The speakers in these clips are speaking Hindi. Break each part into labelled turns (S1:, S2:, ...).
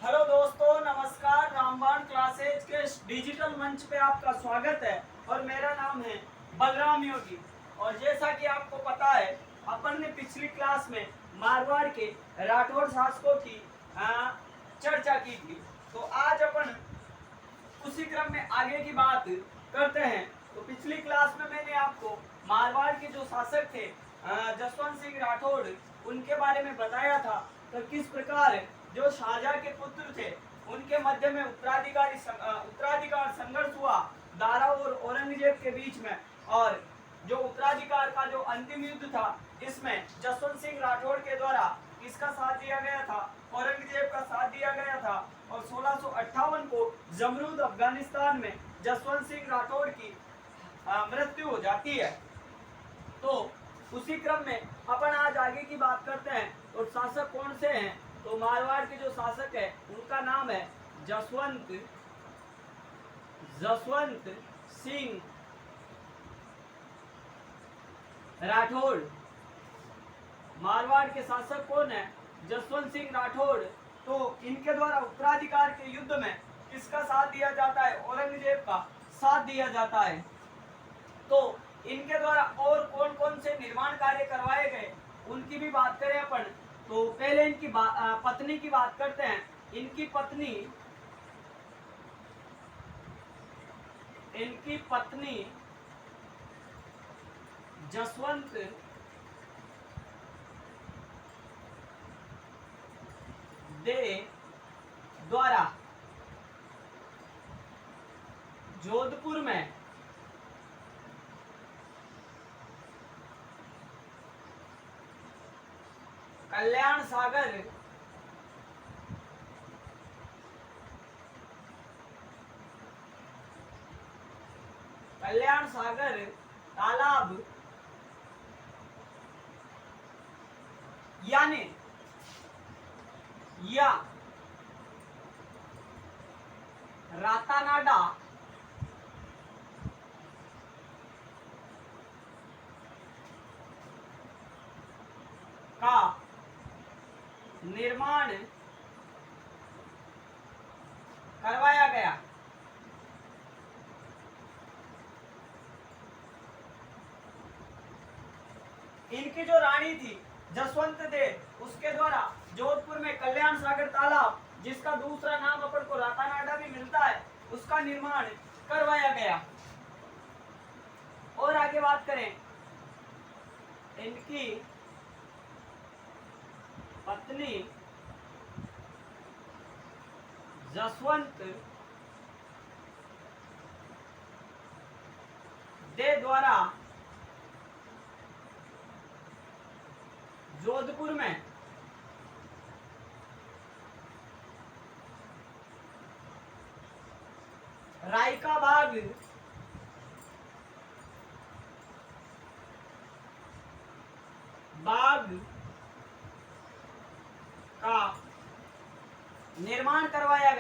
S1: हेलो दोस्तों, नमस्कार। रामबाण क्लासेज के डिजिटल मंच पे आपका स्वागत है और मेरा नाम है बलराम योगी। और जैसा कि आपको पता है, अपन ने पिछली क्लास में मारवाड़ के राठौड़ शासकों की चर्चा की थी। तो आज अपन उसी क्रम में आगे की बात करते हैं। तो पिछली क्लास में मैंने आपको मारवाड़ के जो शासक थे जसवंत सिंह राठौड़, उनके बारे में बताया था। तो किस प्रकार जो शाहजहां के पुत्र थे उनके मध्य में उत्तराधिकार संघर्ष हुआ दारा और औरंगजेब के बीच में। और जो उत्तराधिकार का जो अंतिम युद्ध था, इसमें जसवंत सिंह राठौड़ के द्वारा किसका साथ दिया गया था? औरंगजेब का साथ दिया गया था। और 1658 को जमरूद अफगानिस्तान में जसवंत सिंह राठौड़ की मृत्यु हो जाती है। तो उसी क्रम में अपन आज आगे की बात करते हैं। और शासक कौन से हैं? तो मारवाड़ के जो शासक है उनका नाम है जसवंत सिंह राठौड़। मारवाड़ के शासक कौन है? जसवंत सिंह राठौड़। तो इनके द्वारा उत्तराधिकार के युद्ध में किसका साथ दिया जाता है? औरंगजेब का साथ दिया जाता है। तो इनके द्वारा और कौन कौन से निर्माण कार्य करवाए गए उनकी भी बात करें अपन। तो पहले इनकी पत्नी की बात करते हैं। इनकी पत्नी जसवंत दे द्वारा जोधपुर में कल्याण सागर तालाब यानी या रातानाडा का निर्माण करवाया गया। इनकी जो रानी थी जसवंत दे, उसके द्वारा जोधपुर में कल्याण सागर तालाब, जिसका दूसरा नाम अपन को रातानाडा भी मिलता है, उसका निर्माण करवाया गया। और आगे बात करें, इनकी पत्नी जसवंत दे द्वारा जोधपुर में रायका बाग का निर्माण करवाया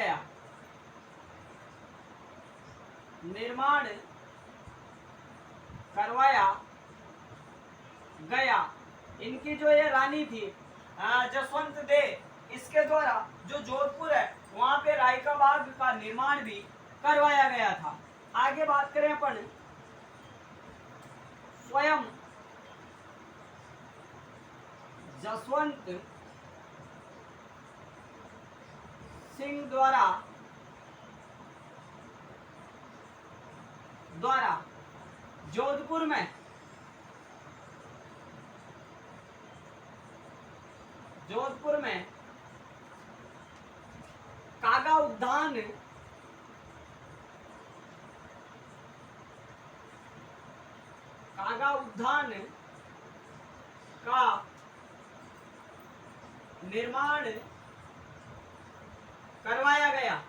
S1: गया। इनकी जो ये रानी थी जसवंत दे, इसके द्वारा जो जोधपुर है वहां पे रायका बाग का निर्माण भी करवाया गया था। आगे बात करें अपन, स्वयं जसवंत सिंह द्वारा जोधपुर में कागा उद्यान का निर्माण करवाया गया।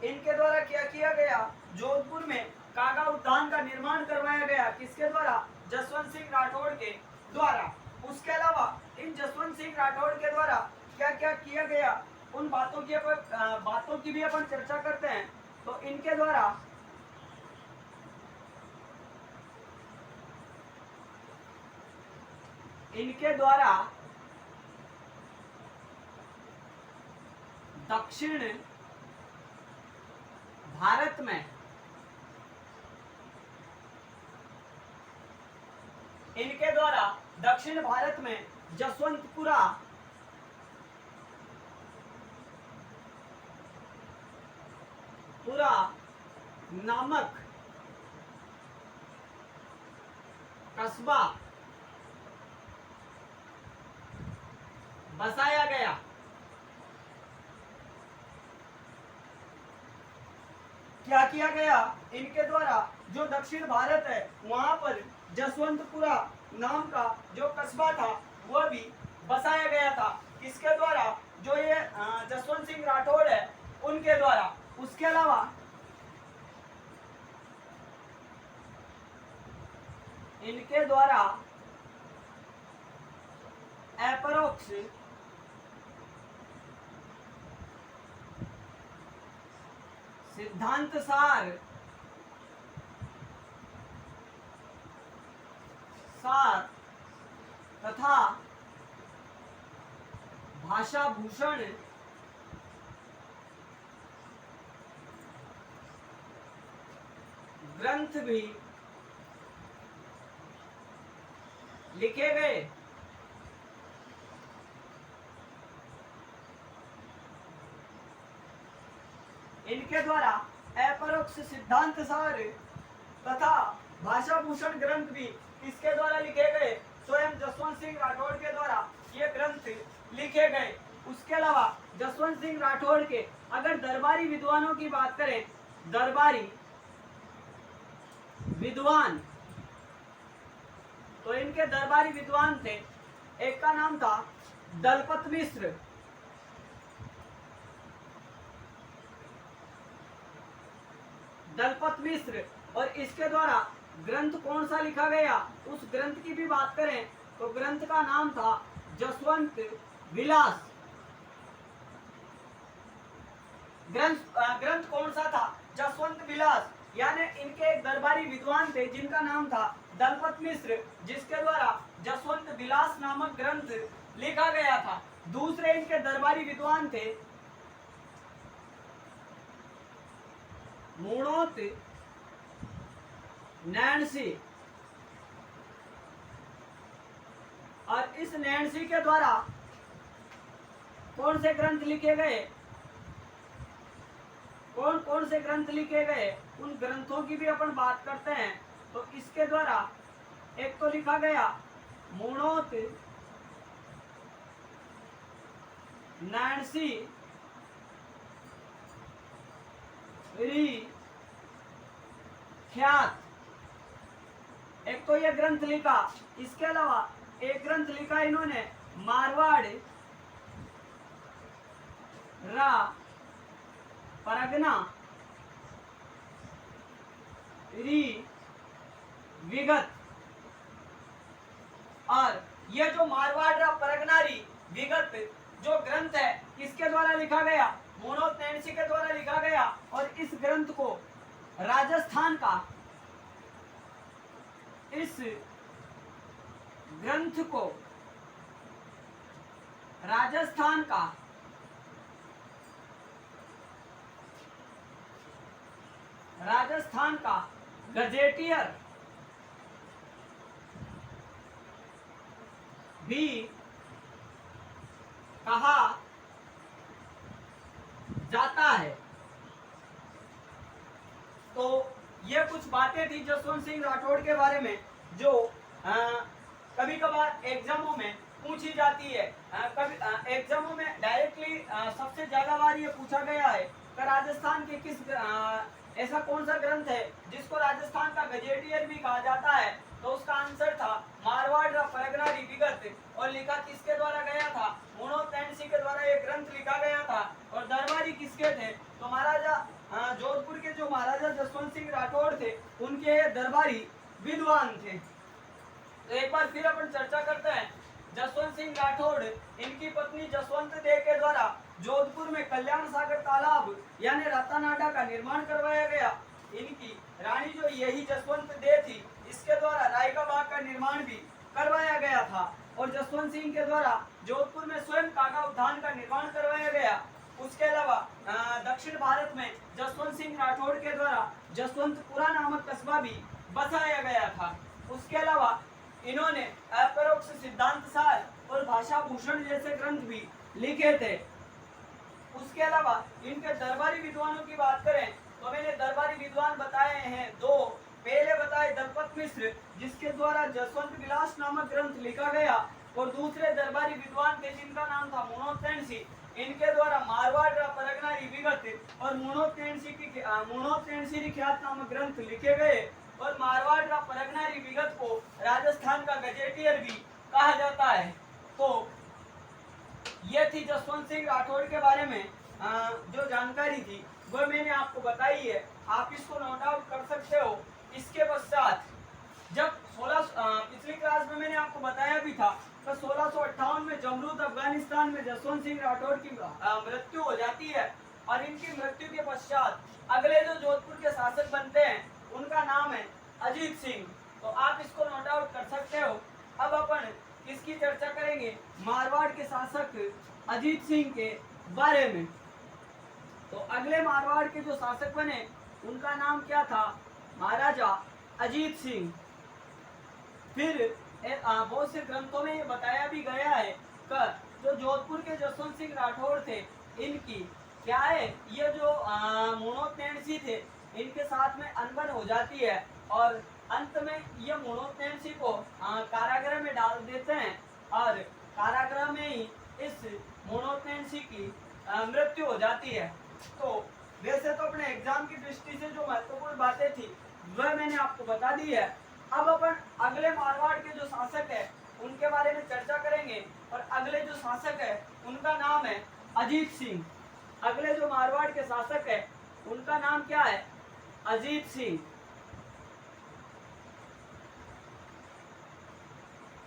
S1: इनके द्वारा क्या किया गया? जोधपुर में कागा उद्यान का निर्माण करवाया गया। किसके द्वारा? जसवंत सिंह राठौड़ के द्वारा। उसके अलावा इन जसवंत सिंह राठौड़ के द्वारा क्या क्या किया गया, उन बातों की भी अपन चर्चा करते हैं। तो इनके द्वारा इनके द्वारा दक्षिण भारत में जसवंतपुरा नामक कस्बा बसाया गया। क्या किया गया? इनके द्वारा जो दक्षिण भारत है वहां पर जसवंतपुरा नाम का जो कस्बा था वह भी बसाया गया था। किसके द्वारा? जो ये जसवंत सिंह राठौड़ है उनके द्वारा। उसके अलावा इनके द्वारा अपरोक्ष सिद्धांत सार तथा भाषा भूषण ग्रंथ भी लिखे गए। इनके द्वारा अपरोक्ष सिद्धांत सार तथा भाषा भूषण ग्रंथ भी किसके द्वारा लिखे गए? स्वयं जसवंत सिंह राठौड़ के द्वारा ये ग्रंथ लिखे गए। उसके अलावा जसवंत सिंह राठौड़ के अगर दरबारी विद्वानों की बात करें, दरबारी विद्वान तो इनके दरबारी विद्वान थे, एक का नाम था दलपत मिश्र, और इसके द्वारा ग्रंथ कौन सा लिखा गया? उस ग्रंथ की भी बात करें तो ग्रंथ का नाम था जसवंत विलास। ग्रंथ कौन सा था? जसवंत विलास। यानी इनके एक दरबारी विद्वान थे जिनका नाम था दलपत मिश्र, जिसके द्वारा जसवंत विलास नामक ग्रंथ लिखा गया था। दूसरे इनके दरबारी विद्वान थे मूणोत नैणसी, और इस नैणसी के द्वारा कौन से ग्रंथ लिखे गए? कौन से ग्रंथ लिखे गए? उन ग्रंथों की भी अपन बात करते हैं। तो इसके द्वारा एक तो लिखा गया मूणोत नैणसी ख्यात, एक तो ये ग्रंथ लिखा। इसके अलावा एक ग्रंथ लिखा इन्होंने मारवाड़ रा परगना री विगत, और ये जो मारवाड़ रा परगना री विगत जो ग्रंथ है किसके द्वारा लिखा गया? मूणोत नैणसी के द्वारा लिखा गया। और इस ग्रंथ को राजस्थान का राजस्थान का गजेटियर भी कहा जाता है। तो ये कुछ बातें थी जसवंत सिंह राठौड़ के बारे में जो कभी कभार एग्जामों में पूछी जाती है। कभी एग्जामों में डायरेक्टली सबसे ज्यादा बार ये पूछा गया है कि राजस्थान के किस ऐसा कौन सा ग्रंथ है जिसको राजस्थान का गजेटियर भी कहा जाता है? तो उसका आंसर था मारवाड़ परगना री विगत। और लिखा किसके द्वारा गया था? मूणोत नैणसी के द्वारा ये ग्रंथ लिखा गया था। और दरबारी किसके थे? तो महाराजा जोधपुर के जो महाराजा जसवंत सिंह राठौड़ थे उनके दरबारी विद्वान थे। तो एक बार फिर अपन चर्चा करते हैं। जसवंत सिंह राठौड़ इनकी पत्नी जसवंत दे के द्वारा जोधपुर में कल्याण सागर तालाब यानी रतनाडा का निर्माण करवाया गया। इनकी रानी जो यही जसवंत दे थी इसके द्वारा राय का बाग का निर्माण भी करवाया गया था। और जसवंत सिंह के द्वारा जोधपुर में स्वयं काका उद्यान का निर्माण करवाया गया। उसके अलावा दक्षिण भारत में जसवंत सिंह राठौड़ के द्वारा जसवंतपुरा नामक कस्बा भी बसाया गया था। उसके अलावा इन्होंने अपरोक्ष सिद्धांत सार और भाषा भूषण जैसे ग्रंथ भी लिखे थे। उसके अलावा इनके दरबारी विद्वानों की बात करें तो मैंने दरबारी विद्वान बताए हैं दो। पहले बताए दलपत मिश्र, जिसके द्वारा जसवंत विलास नामक ग्रंथ लिखा गया, और दूसरे दरबारी विद्वान थे जिनका नाम था मुणोत्तेनसी। इनके द्वारा मारवाड़ परगना विगत और मुणोत्तेनसी ख्यात नामक ग्रंथ लिखे गए, और मारवाड़ परगना विगत को राजस्थान का गजेटियर भी कहा जाता है। तो ये थी जसवंत सिंह राठौड़ के बारे में जो जानकारी थी वो मैंने आपको बताई है। आप इसको नोट आउट कर सकते हो। इसके पश्चात जब पिछली क्लास में मैंने आपको बताया भी था तो 1658 में जमरूद अफगानिस्तान में जसवंत सिंह राठौड़ की मृत्यु हो जाती है, और इनकी मृत्यु के पश्चात अगले जो जोधपुर के शासक बनते हैं उनका नाम है अजीत सिंह। तो आप इसको नोट आउट कर सकते हो। अब अपन इसकी चर्चा करेंगे मारवाड़ के शासक अजीत सिंह के बारे में। तो अगले मारवाड़ के जो शासक बने उनका नाम क्या था? महाराजा अजीत सिंह। फिर बहुत से ग्रंथों में बताया भी गया है कि जो जोधपुर के जसवंत सिंह राठौड़ थे इनकी क्या है, ये जो मुणोत्तेनसी थे इनके साथ में अनबन हो जाती है, और अंत में ये मुणोत्तेनसी को कारागृह में डाल देते हैं, और कारागृह में ही इस मुणोत्तेनसी की मृत्यु हो जाती है। तो वैसे तो अपने एग्जाम की दृष्टि से जो महत्वपूर्ण बातें थी वह मैंने आपको बता दी है। अब अपन अगले मारवाड़ के जो शासक है उनके बारे में चर्चा करेंगे, और अगले जो शासक है उनका नाम है अजीत सिंह। अगले जो मारवाड़ के शासक है उनका नाम क्या है? अजीत सिंह।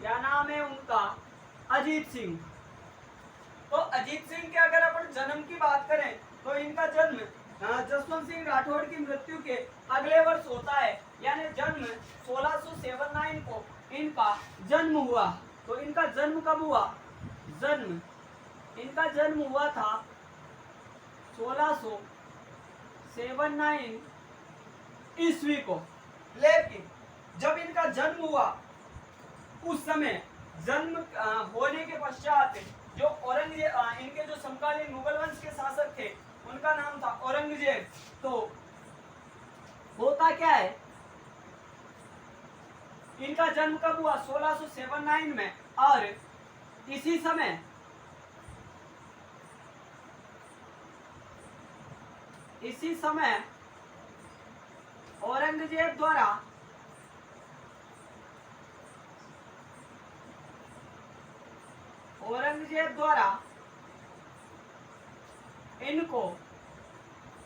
S1: क्या नाम है उनका? अजीत सिंह। तो अजीत सिंह के अगर अपन जन्म की बात करें तो इनका जन्म जसवंत सिंह राठौड़ की मृत्यु के अगले वर्ष होता है, यानी जन्म 1679 को इनका जन्म हुआ। तो इनका जन्म कब हुआ? इनका जन्म हुआ था 1679 ईस्वी को। लेकिन जब इनका जन्म हुआ उस समय जन्म होने के पश्चात जो औरंगजेब इनके जो समकालीन मुगल वंश के शासक थे उनका नाम था औरंगजेब। तो होता क्या है, इनका जन्म कब हुआ? 1679 में, और इसी समय औरंगजेब द्वारा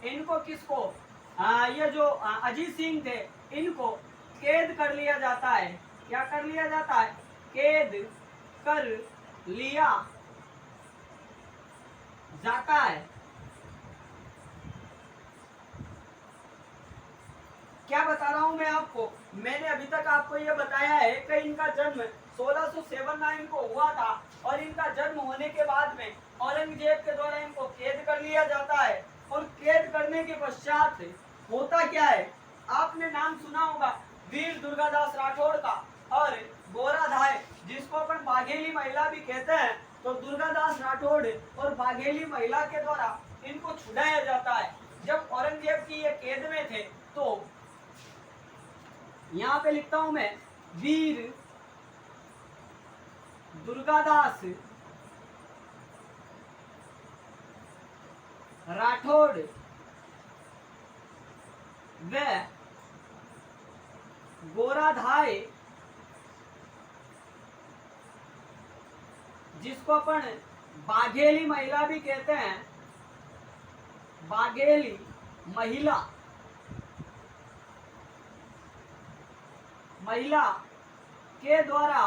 S1: इनको किसको ये जो अजीत सिंह थे इनको कैद कर लिया जाता है। क्या कर लिया जाता है? कैद कर लिया जाता है। क्या बता रहा हूं मैं आपको? मैंने अभी तक आपको यह बताया है कि इनका जन्म 1679 को हुआ था, और इनका जन्म होने के बाद में औरंगजेब के द्वारा इनको कैद कर लिया जाता है, और कैद करने के पश्चात होता क्या है, आपने नाम सुना होगा वीर दुर्गादास राठौड़ का, और गोराधाय जिसको अपन बाघेली महिला भी कहते हैं। तो दुर्गादास राठौड़ और बाघेली महिला के द्वारा इनको छुड़ाया जाता है। जब औरंगजेब की ये कैद में थे तो यहाँ पे लिखता हूं मैं, वीर दुर्गादास राठौड़ व गोराधाय जिसको अपन बाघेली महिला भी कहते हैं, बाघेली महिला के द्वारा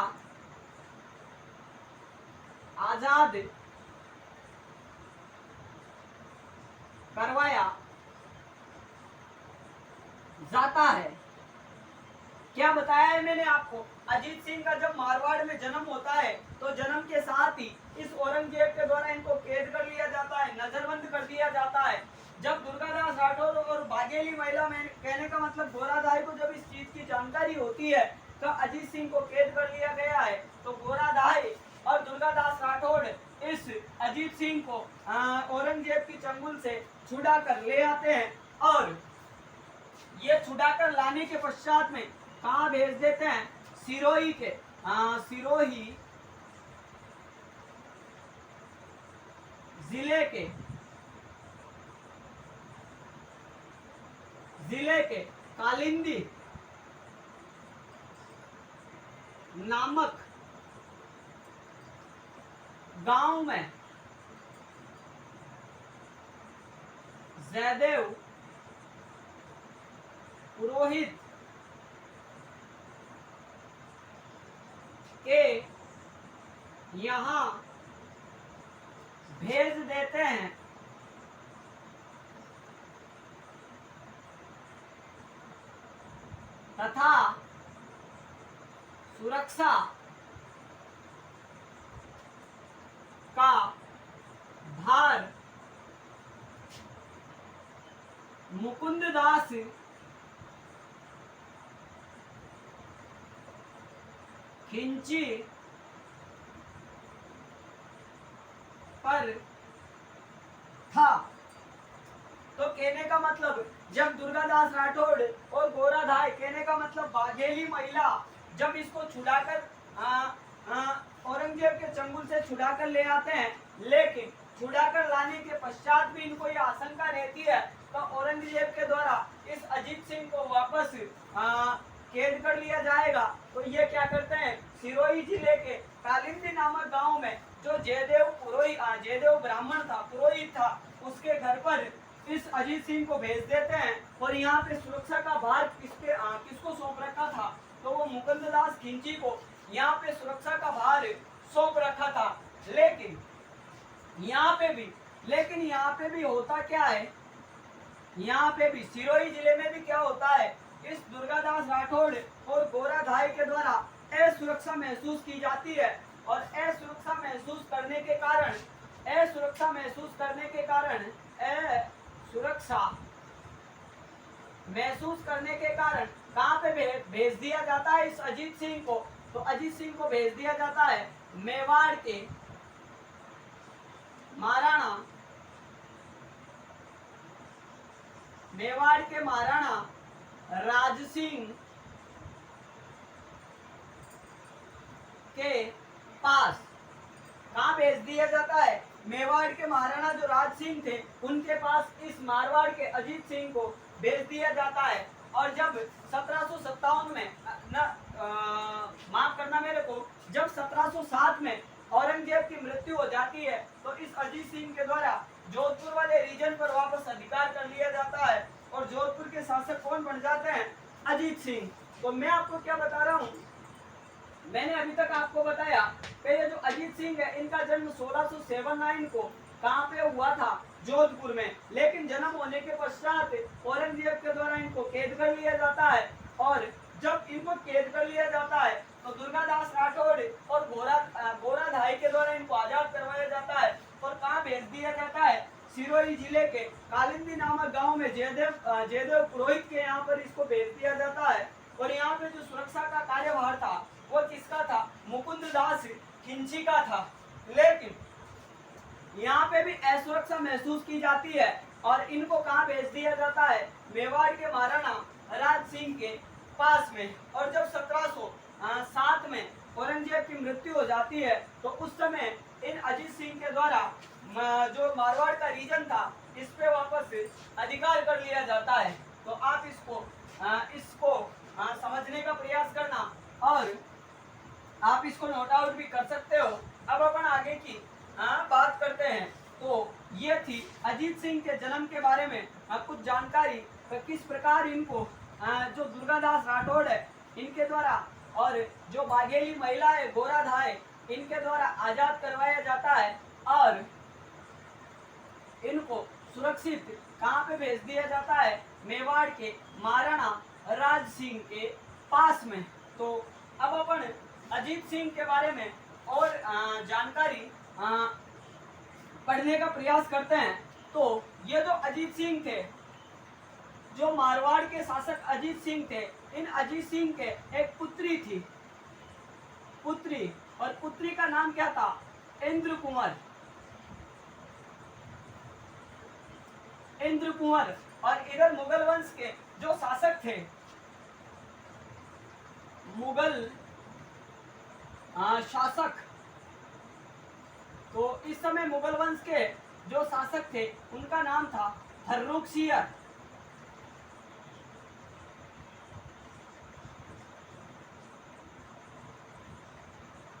S1: आजाद करवाया जाता है। क्या बताया है मैंने आपको, अजीत सिंह का जब मारवाड़ में जन्म होता है तो जन्म के साथ ही इस औरंगजेब के द्वारा इनको कैद कर लिया जाता है, नजरबंद कर दिया जाता है। जब दुर्गादास राठौर और बाघेली महिला में कहने का मतलब गोराधाई को जब इस चीज की जानकारी होती है तो अजीत सिंह को कैद कर लिया गया है, तो गोराधाई और दुर्गादास राठौड़ इस अजीत सिंह को औरंगजेब की चंगुल से छुड़ा कर ले आते हैं और ये छुड़ा कर लाने के पश्चात में कहाँ भेज देते हैं, सिरोही के सिरोही जिले के कालिंदी नामक गांव में जयदेव पुरोहित के यहाँ भेज देते हैं। तथा सुरक्षा का भार मुकुंद दास खिंची पर था। तो कहने का मतलब जब दुर्गादास राठौड़ और गोराधाई, कहने का मतलब बाघेली महिला जब इसको छुड़ाकर औरंगजेब के चंगुल से छुड़ाकर ले आते हैं, लेकिन छुड़ाकर लाने के पश्चात भी इनको ये आशंका रहती है तो औरंगजेब के द्वारा इस अजीत सिंह को वापस कैद कर लिया जाएगा। तो ये क्या करते हैं, सिरोही जिले के कालिंदी नामक गांव में जो जयदेव ब्राह्मण था, पुरोहित था, उसके घर पर इस अजीत सिंह को भेज देते हैं और यहाँ पे सुरक्षा का भार किसको सौंप रखा था, तो वो मुकुंद दास खिंची को यहाँ पे सुरक्षा का भार सौंप रखा था। लेकिन यहाँ पे भी होता क्या है, यहाँ पे भी सिरोही जिले में भी क्या होता है, इस दुर्गादास राठौड़ और गोराधाई के द्वारा असुरक्षा महसूस की जाती है और असुरक्षा महसूस करने के कारण कहाँ पे भेज दिया जाता है इस अजीत सिंह को, तो अजीत सिंह को भेज दिया जाता है मेवाड़ के महाराणा राज सिंह के पास। कहाँ भेज दिया जाता है, मेवाड़ के महाराणा जो राज सिंह थे उनके पास इस मारवाड़ के अजीत सिंह को भेज दिया जाता है। और जब 1757 में माफ करना मेरे को, जब 1707 में औरंगजेब की मृत्यु हो जाती है तो इस अजीत सिंह के द्वारा जोधपुर वाले रीजन पर वापस अधिकार कर लिया जाता है और जोधपुर के शासक कौन बन जाते हैं, अजीत सिंह। तो मैं आपको क्या बता रहा हूँ, मैंने अभी तक आपको बताया कि ये जो अजीत सिंह है इनका जन्म 1679 को कहाँ पे हुआ था, जोधपुर में। लेकिन जन्म होने के पश्चात औरंगजेब के द्वारा इनको कैद कर लिया जाता है और जब इनको कैद कर लिया जाता है तो दुर्गादास राठौड़ और गोराधाई के द्वारा इनको आजाद करवाया जाता है और कहाँ भेज दिया जाता है, सिरोही जिले के कालिंदी नामक गांव में जयदेव पुरोहित के यहाँ पर इसको भेज दिया जाता है। और यहाँ पे जो सुरक्षा का कार्यभार था वो किसका था, मुकुंद दास खिंची का था। लेकिन यहाँ पे भी असुरक्षा महसूस की जाती है और इनको कहाँ भेज दिया जाता है, मेवाड़ के महाराणा राज सिंह के पास में। और जब 1707 में औरंगजेब की मृत्यु हो जाती है तो उस समय इन अजीत सिंह के द्वारा जो मारवाड़ का रीजन था इस पे वापस अधिकार कर लिया जाता है। तो आप इसको समझने का प्रयास करना और आप इसको नोट आउट भी कर सकते हो। अब अपन आगे की बात करते हैं। तो ये थी अजीत सिंह के जन्म के बारे में कुछ जानकारी, किस प्रकार इनको जो दुर्गादास राठौड़ है इनके द्वारा और जो बाघेली महिला है गोराधाई इनके द्वारा आजाद करवाया जाता है और इनको सुरक्षित कहाँ पे भेज दिया जाता है, मेवाड़ के महाराणा राज सिंह के पास में। तो अब अपन अजीत सिंह के बारे में और जानकारी पढ़ने का प्रयास करते हैं। तो ये जो अजीत सिंह थे, जो मारवाड़ के शासक अजीत सिंह थे, इन अजीत सिंह के एक पुत्री थी, पुत्री, और पुत्री का नाम क्या था? इंद्र कुंवर। इंद्र कुंवर। और इधर मुगल वंश के जो शासक थे, मुगल शासक, तो इस समय मुगल वंश के जो शासक थे उनका नाम था फर्रुखसियर।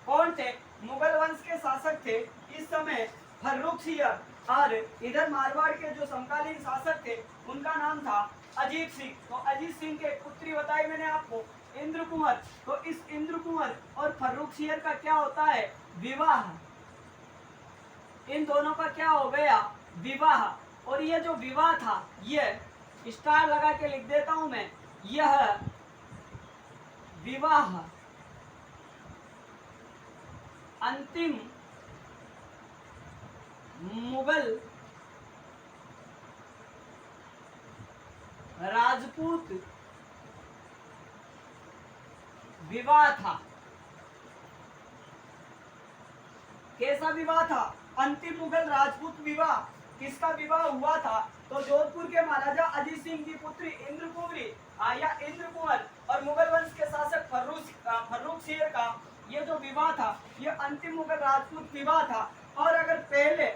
S1: कौन थे? मुगल वंश के शासक थे इस समय फर्रुखसियर। और इधर मारवाड़ के जो समकालीन शासक थे उनका नाम था अजीत सिंह। तो अजीत सिंह के पुत्री बताई मैंने आपको, इंद्र कुंवर। तो इस इंद्र कुंवर और फर्रुखसियर का क्या होता है? विवाह। इन दोनों का क्या हो गया? विवाह। और ये जो विवाह था, ये स्टार लगा के लिख देता हूं मैं, यह विवाह अंतिम मुगल राजपूत विवाह था। कैसा विवाह था? अंतिम मुगल राजपूत विवाह। किसका विवाह हुआ था? तो जोधपुर के महाराजा अजीत सिंह की पुत्री इंद्र कुंवरी या इंद्र कुंवर और मुगल वंश के शासक फर्रुखसियर का ये जो विवाह था, ये अंतिम मुगल राजपूत विवाह था। और अगर पहले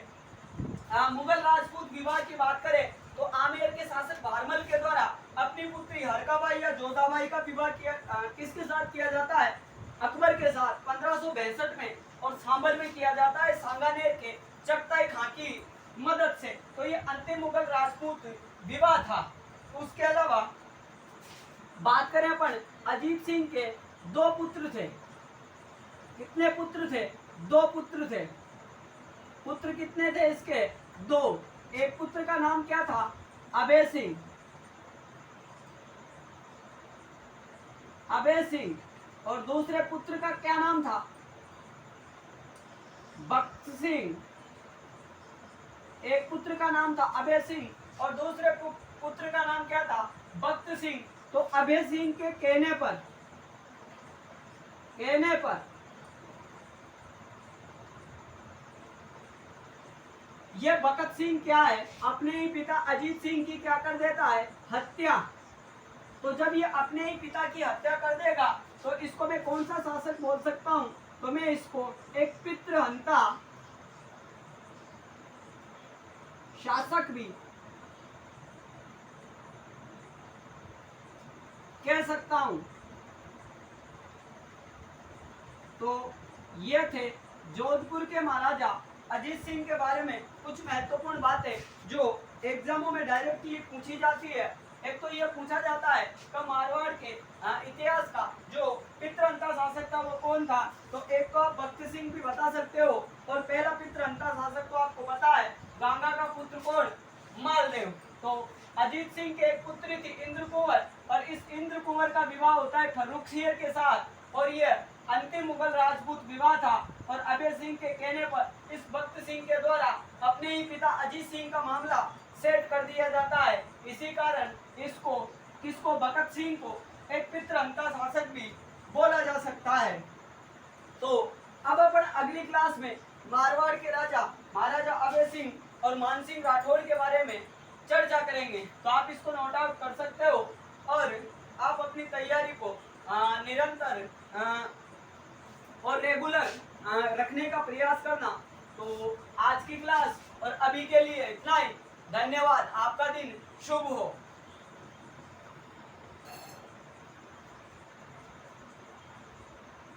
S1: मुगल राजपूत विवाह की बात करें तो आमेर के शासक भारमल के द्वारा अपनी पुत्री हरकाबाई या जोधाबाई का विवाह किसके साथ किया जाता है? अकबर के साथ 1562 में, और सांभर में किया जाता है सांगानेर के चगताई खां की मदद से। तो ये अंतिम मुगल राजपूत विवाह था। उसके अलावा बात करें अपन, अजीत सिंह के दो पुत्र थे। कितने पुत्र थे? दो पुत्र थे। पुत्र कितने थे इसके? दो। एक पुत्र का नाम क्या था? अभय सिंह। अभय सिंह। और दूसरे पुत्र का क्या नाम था? बख्त सिंह। एक पुत्र का नाम था अभय सिंह और दूसरे पुत्र का नाम क्या था? बख्त सिंह। तो अभय सिंह के कहने पर ये बख्त सिंह क्या है? अपने ही पिता अजीत सिंह की क्या कर देता है? हत्या। तो जब ये अपने ही पिता की हत्या कर देगा तो इसको मैं कौन सा शासक बोल सकता हूं? तो मैं इसको एक पितृहंता शासक भी कह सकता हूं। तो ये थे जोधपुर के महाराजा अजीत सिंह के बारे में कुछ महत्वपूर्ण बातें जो एग्जामों में डायरेक्टली पूछी जाती है। एक तो ये पूछा जाता है कि मारवाड़ के इतिहास का जो पितृहंता शासक था वो कौन था? तो एक को आप बख्त सिंह भी बता सकते हो, और पहला पितृहंता शासक तो आपको पता है, गंगा का पुत्र कौन? मालदेव। तो अजीत सिंह के एक पुत्री थी इंद्र कुंवर, और इस इंद्र कुंवर का विवाह होता है फर्रुखसियर के साथ, और ये अंतिम मुगल राजपूत विवाह था। और अभय सिंह के कहने पर इस बख्त सिंह के द्वारा अपने ही पिता अजीत सिंह का मामला सेट कर दिया जाता है। इसी कारण इसको किसको? बख्त सिंह को एक पितृहंता शासक भी बोला जा सकता है। तो अब अपन अगली क्लास में मारवाड़ के राजा महाराजा अभय सिंह और मानसिंह राठौड़ के बारे में चर्चा करेंगे। तो आप इसको नोट आउट कर सकते हो और आप अपनी तैयारी को निरंतर और रेगुलर रखने का प्रयास करना। तो आज की क्लास और अभी के लिए इतना ही। धन्यवाद। आपका दिन शुभ हो।